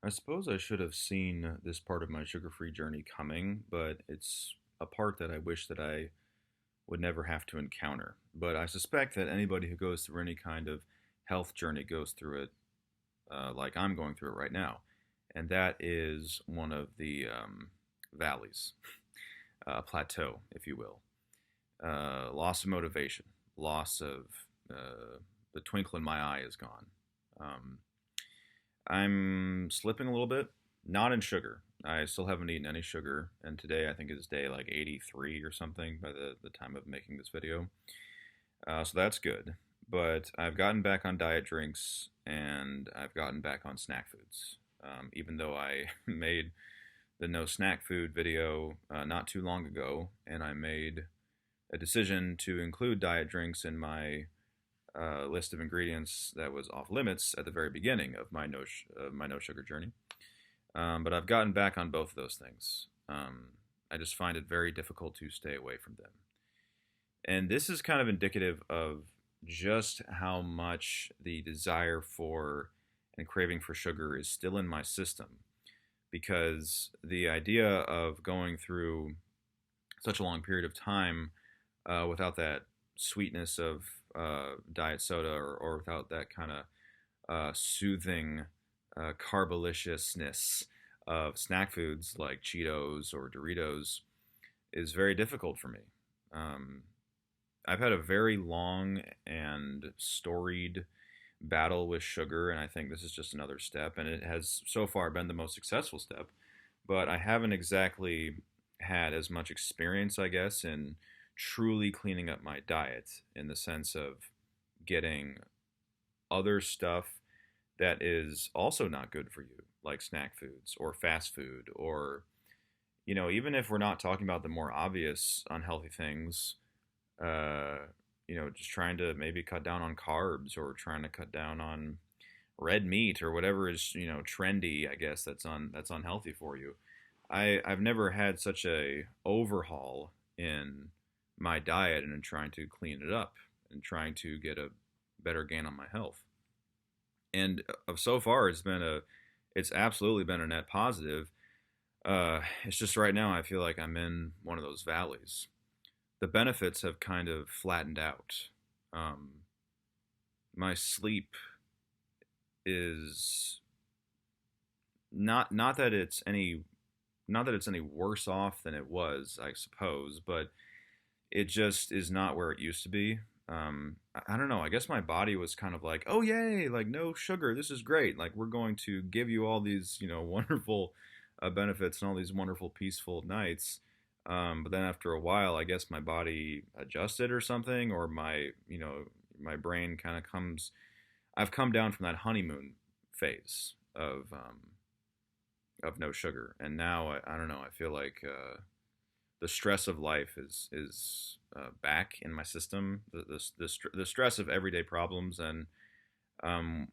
I suppose I should have seen this part of my sugar-free journey coming, but it's a part that I wish that I would never have to encounter. But I suspect that anybody who goes through any kind of health journey goes through it like I'm going through it right now. And that is one of the valleys, plateau, if you will. Loss of motivation, loss of the twinkle in my eye is gone. Um, I'm slipping a little bit, not in sugar. I still haven't eaten any sugar, and today I think is day like 83 or something by the time of making this video. So that's good. But I've gotten back on diet drinks and I've gotten back on snack foods. Even though I made the no snack food video not too long ago, and I made a decision to include diet drinks in my list of ingredients that was off limits at the very beginning of my no sugar journey. But I've gotten back on both of those things. I just find it very difficult to stay away from them. And this is kind of indicative of just how much the desire for and craving for sugar is still in my system. Because the idea of going through such a long period of time without that sweetness of diet soda or without that kind of soothing carboliciousness of snack foods like Cheetos or Doritos is very difficult for me. Um, I've had a very long and storied battle with sugar, and I think this is just another step, and it has so far been the most successful step. But I haven't exactly had as much experience, I guess, in truly cleaning up my diet in the sense of getting other stuff that is also not good for you, like snack foods or fast food, or, even if we're not talking about the more obvious unhealthy things, uh, just trying to maybe cut down on carbs or trying to cut down on red meat or whatever is, trendy, I guess, that's unhealthy for you. I've never had such a overhaul in my diet and in trying to clean it up and trying to get a better gain on my health. And so far, it's absolutely been a net positive. It's just right now I feel like I'm in one of those valleys. The benefits have kind of flattened out. Um, my sleep is not that it's any worse off than it was, I suppose, but it just is not where it used to be. I don't know. I guess my body was kind of like, oh yay, like no sugar, this is great. Like we're going to give you all these, wonderful benefits and all these wonderful peaceful nights. But then after a while, I guess my body adjusted or something, or my brain kind of comes. I've come down from that honeymoon phase of no sugar, and now I don't know. I feel like the stress of life is back in my system. The stress of everyday problems, and um,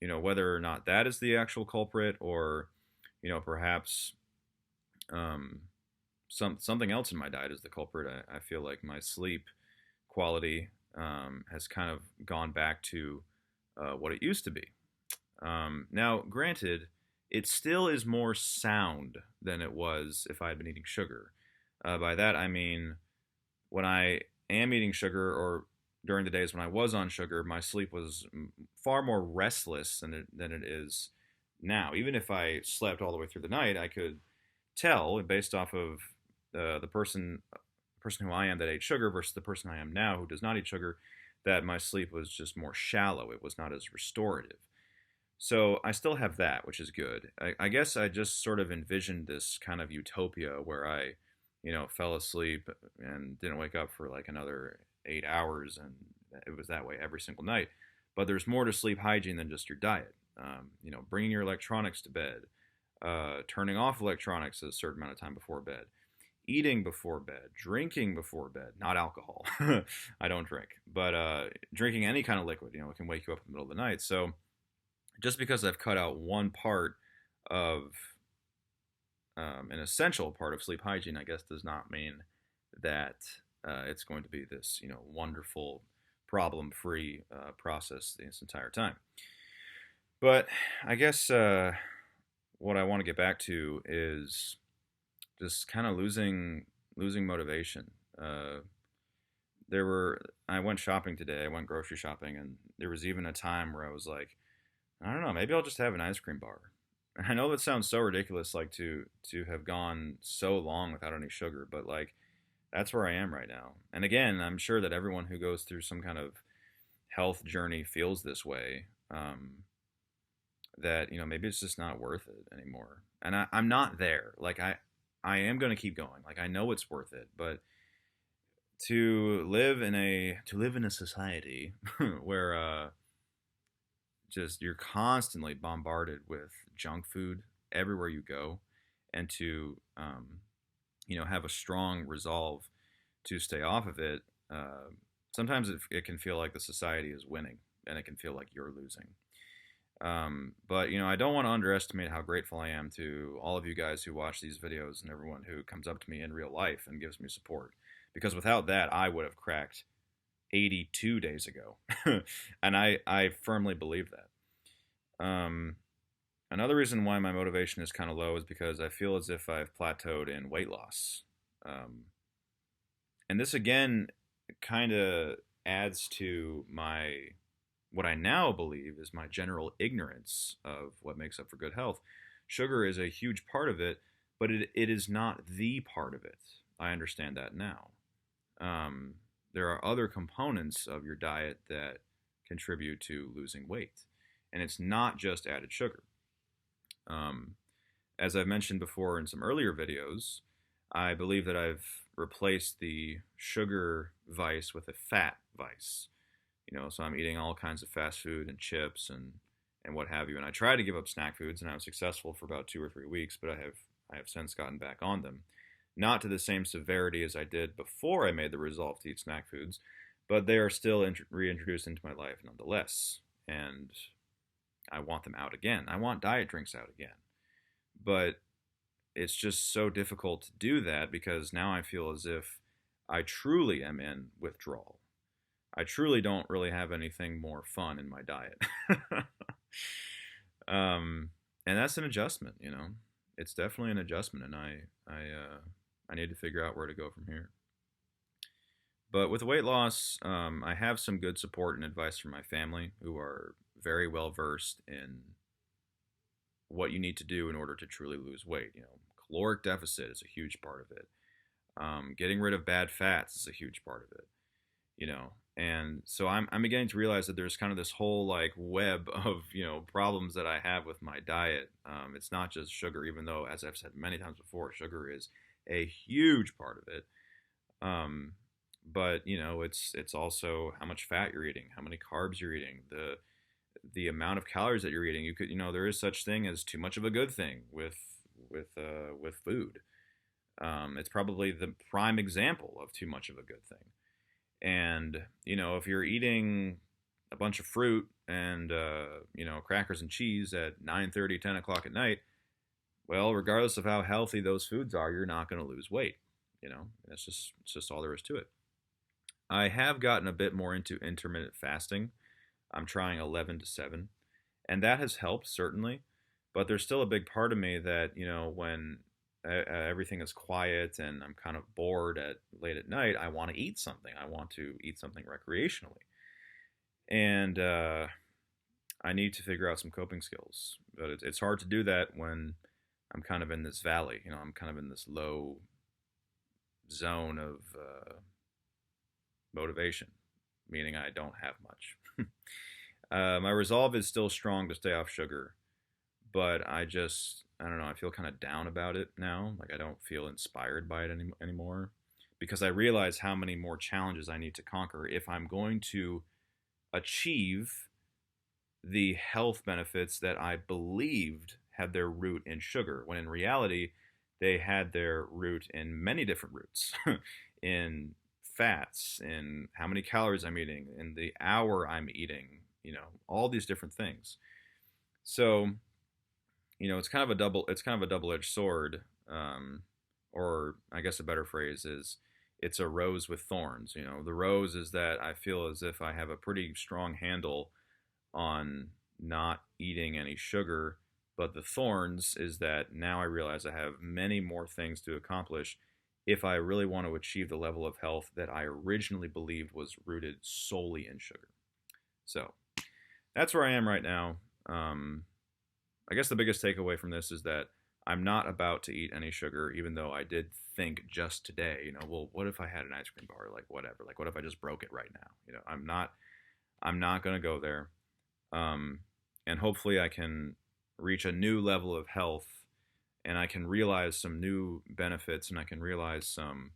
whether or not that is the actual culprit, or perhaps um, something else in my diet is the culprit. I feel like my sleep quality has kind of gone back to what it used to be. Now, granted, it still is more sound than it was if I had been eating sugar. By that I mean when I am eating sugar or during the days when I was on sugar, my sleep was far more restless than it is now. Even if I slept all the way through the night, I could tell based off of the person who I am that ate sugar versus the person I am now who does not eat sugar, that my sleep was just more shallow. It was not as restorative. So I still have that, which is good. I guess I just sort of envisioned this kind of utopia where I, fell asleep and didn't wake up for like another 8 hours, and it was that way every single night. But there's more to sleep hygiene than just your diet. Bringing your electronics to bed, turning off electronics a certain amount of time before bed, eating before bed, drinking before bed, not alcohol. I don't drink, but drinking any kind of liquid, it can wake you up in the middle of the night. So just because I've cut out one part of an essential part of sleep hygiene, I guess, does not mean that it's going to be this, wonderful, problem-free process this entire time. But I guess what I want to get back to is just kind of losing motivation. Uh, there were I went shopping today. I went grocery shopping, and there was even a time where I was like, I don't know, maybe I'll just have an ice cream bar. I know that sounds so ridiculous, like to have gone so long without any sugar, but like that's where I am right now. And again, I'm sure that everyone who goes through some kind of health journey feels this way. That maybe it's just not worth it anymore. And I'm not there. Like I am gonna keep going. Like I know it's worth it, but to live in a society where just you're constantly bombarded with junk food everywhere you go, and to have a strong resolve to stay off of it. Sometimes it can feel like the society is winning, and it can feel like you're losing. But I don't want to underestimate how grateful I am to all of you guys who watch these videos and everyone who comes up to me in real life and gives me support. Because without that, I would have cracked 82 days ago, and I firmly believe that. Another reason why my motivation is kind of low is because I feel as if I've plateaued in weight loss. Um, and this again kind of adds to my what I now believe is my general ignorance of what makes up for good health. Sugar is a huge part of it, but it is not the part of it. I understand that now. Um, there are other components of your diet that contribute to losing weight, and it's not just added sugar. Um, as I've mentioned before in some earlier videos, I believe that I've replaced the sugar vice with a fat vice. So I'm eating all kinds of fast food and chips and what have you. And I tried to give up snack foods, and I was successful for about 2 or 3 weeks, but I have since gotten back on them. Not to the same severity as I did before I made the resolve to eat snack foods, but they are still reintroduced into my life nonetheless. And I want them out again. I want diet drinks out again. But it's just so difficult to do that because now I feel as if I truly am in withdrawal. I truly don't really have anything more fun in my diet. And that's an adjustment. It's definitely an adjustment, and I need to figure out where to go from here. But with weight loss, I have some good support and advice from my family, who are very well versed in what you need to do in order to truly lose weight. Caloric deficit is a huge part of it. Getting rid of bad fats is a huge part of it. And so I'm beginning to realize that there's kind of this whole like web of problems that I have with my diet. It's not just sugar, even though, as I've said many times before, sugar is a huge part of it. But it's also how much fat you're eating, how many carbs you're eating, the amount of calories that you're eating. There is such thing as too much of a good thing with food. It's probably the prime example of too much of a good thing. And if you're eating a bunch of fruit and crackers and cheese at 9:30, 10 o'clock at night, well, regardless of how healthy those foods are, you're not going to lose weight. It's just all there is to it. I have gotten a bit more into intermittent fasting. I'm trying 11 to 7, and that has helped certainly. But there's still a big part of me that when everything is quiet and I'm kind of bored at late at night, I want to eat something. I want to eat something recreationally, and I need to figure out some coping skills. But it's hard to do that when I'm kind of in this valley. I'm kind of in this low zone of motivation, meaning I don't have much. My resolve is still strong to stay off sugar, but I don't know, I feel kind of down about it now. Like I don't feel inspired by it anymore because I realize how many more challenges I need to conquer if I'm going to achieve the health benefits that I believed had their root in sugar, when in reality, they had their root in many different roots, in fats, in how many calories I'm eating, in the hour I'm eating, all these different things. So, it's kind of a double-edged sword, or I guess a better phrase is, it's a rose with thorns. The rose is that I feel as if I have a pretty strong handle on not eating any sugar, But the thorns is that now I realize I have many more things to accomplish if I really want to achieve the level of health that I originally believed was rooted solely in sugar. So that's where I am right now. I guess the biggest takeaway from this is that I'm not about to eat any sugar, even though I did think just today, well, what if I had an ice cream bar? Like, whatever. Like, what if I just broke it right now? I'm not going to go there. And hopefully I can reach a new level of health, and I can realize some new benefits, and I can realize some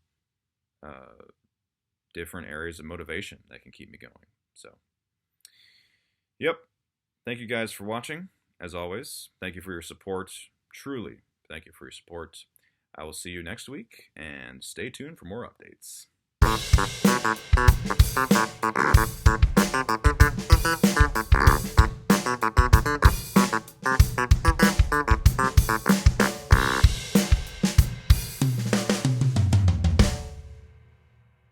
different areas of motivation that can keep me going. So, yep. Thank you guys for watching. As always, thank you for your support. Truly, thank you for your support. I will see you next week, and stay tuned for more updates.